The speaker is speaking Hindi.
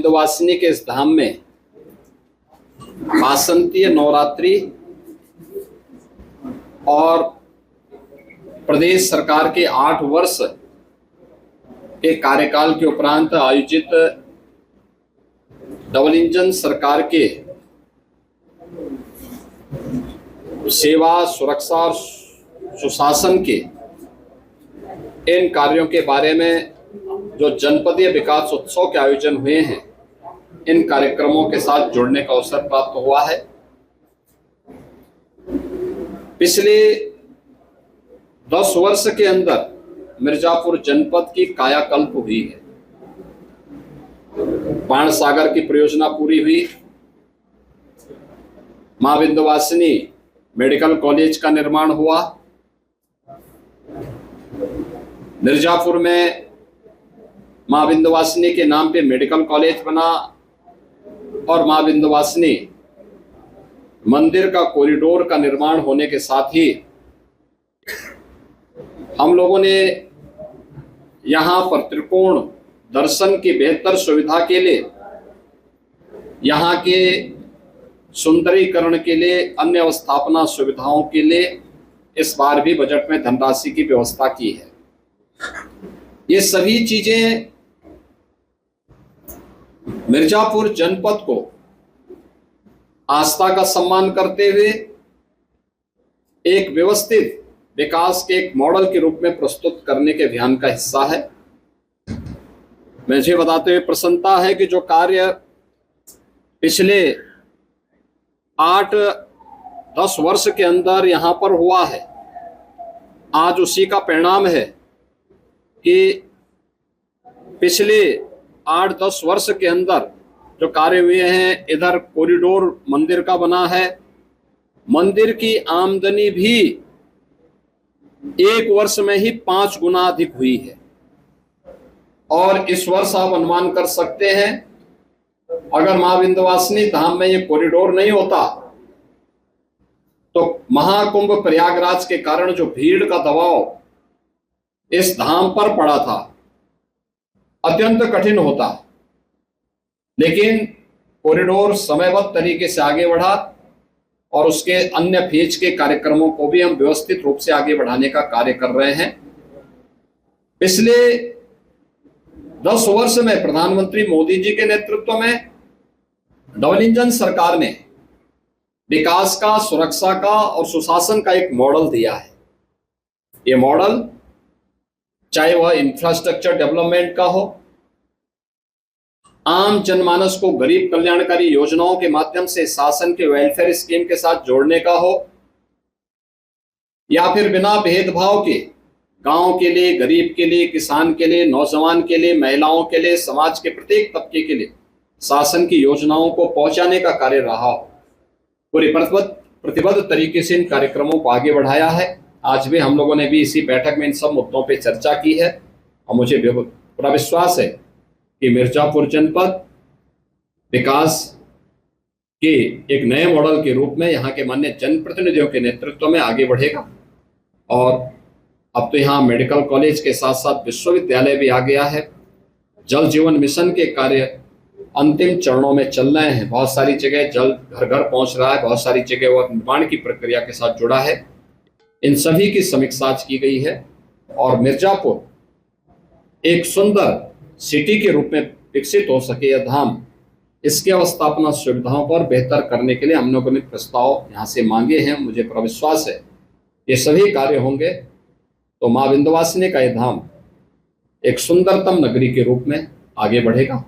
विंध्यवासिनी के इस धाम में वासंतीय नवरात्रि और प्रदेश सरकार के 8 वर्ष के कार्यकाल के उपरांत आयोजित डबल इंजन सरकार के सेवा, सुरक्षा और सुशासन के इन कार्यों के बारे में जो जनपदीय विकास उत्सव के आयोजन हुए हैं, इन कार्यक्रमों के साथ जुड़ने का अवसर प्राप्त हुआ है। पिछले 10 वर्ष के अंदर मिर्जापुर जनपद की कायाकल्प हुई है। बाणसागर की परियोजना पूरी हुई, मां विंध्यवासिनी मेडिकल कॉलेज का निर्माण हुआ, मिर्जापुर में मां विंध्यवासिनी के नाम पे मेडिकल कॉलेज बना और मां विंध्यवासिनी मंदिर का कॉरिडोर का निर्माण होने के साथ ही हम लोगों ने यहाँ पर त्रिकोण दर्शन की बेहतर सुविधा के लिए, यहाँ के सुंदरीकरण के लिए, अन्य अवस्थापना सुविधाओं के लिए इस बार भी बजट में धनराशि की व्यवस्था की है। ये सभी चीजें मिर्जापुर जनपद को आस्था का सम्मान करते हुए एक व्यवस्थित विकास के एक मॉडल के रूप में प्रस्तुत करने के अभियान का हिस्सा है। मुझे बताते हुए प्रसन्नता है कि जो कार्य पिछले 8-10 वर्ष के अंदर यहाँ पर हुआ है, आज उसी का परिणाम है कि पिछले 8-10 वर्ष के अंदर जो कार्य हुए हैं, इधर कॉरिडोर मंदिर का बना है, मंदिर की आमदनी भी 1 वर्ष में ही 5 गुना अधिक हुई है। और इस वर्ष आप अनुमान कर सकते हैं, अगर मां विंध्यवासिनी धाम में ये कॉरिडोर नहीं होता तो महाकुंभ प्रयागराज के कारण जो भीड़ का दबाव इस धाम पर पड़ा था, अत्यंत कठिन होता। लेकिन कॉरिडोर समयबद्ध तरीके से आगे बढ़ा और उसके अन्य फेज के कार्यक्रमों को भी हम व्यवस्थित रूप से आगे बढ़ाने का कार्य कर रहे हैं। पिछले 10 वर्ष में प्रधानमंत्री मोदी जी के नेतृत्व में डबल इंजन सरकार ने विकास का, सुरक्षा का और सुशासन का एक मॉडल दिया है। ये मॉडल चाहे वह इंफ्रास्ट्रक्चर डेवलपमेंट का हो, आम जनमानस को गरीब कल्याणकारी योजनाओं के माध्यम से शासन के वेलफेयर स्कीम के साथ जोड़ने का हो, या फिर बिना भेदभाव के गांव के लिए, गरीब के लिए, किसान के लिए, नौजवान के लिए, महिलाओं के लिए, समाज के प्रत्येक तबके के लिए शासन की योजनाओं को पहुंचाने का कार्य रहा हो। पूरी प्रतिबद्ध तरीके से इन कार्यक्रमों को आगे बढ़ाया है। आज भी हम लोगों ने भी इसी बैठक में इन सब मुद्दों पे चर्चा की है और मुझे पूरा विश्वास है कि मिर्जापुर जनपद विकास के एक नए मॉडल के रूप में यहाँ के माननीय जनप्रतिनिधियों के नेतृत्व में आगे बढ़ेगा। और अब तो यहाँ मेडिकल कॉलेज के साथ साथ विश्वविद्यालय भी आ गया है। जल जीवन मिशन के कार्य अंतिम चरणों में चल रहे हैं। बहुत सारी जगह जल घर घर पहुंच रहा है, बहुत सारी जगह वह निर्माण की प्रक्रिया के साथ जुड़ा है। इन सभी की समीक्षा की गई है और मिर्जापुर एक सुंदर सिटी के रूप में विकसित हो सके यह धाम, इसके अवस्थापना सुविधाओं पर बेहतर करने के लिए हम लोगों ने प्रस्ताव यहाँ से मांगे हैं। मुझे पूरा विश्वास है ये सभी कार्य होंगे तो मां विंध्यवासिनी का यह धाम एक सुंदरतम नगरी के रूप में आगे बढ़ेगा।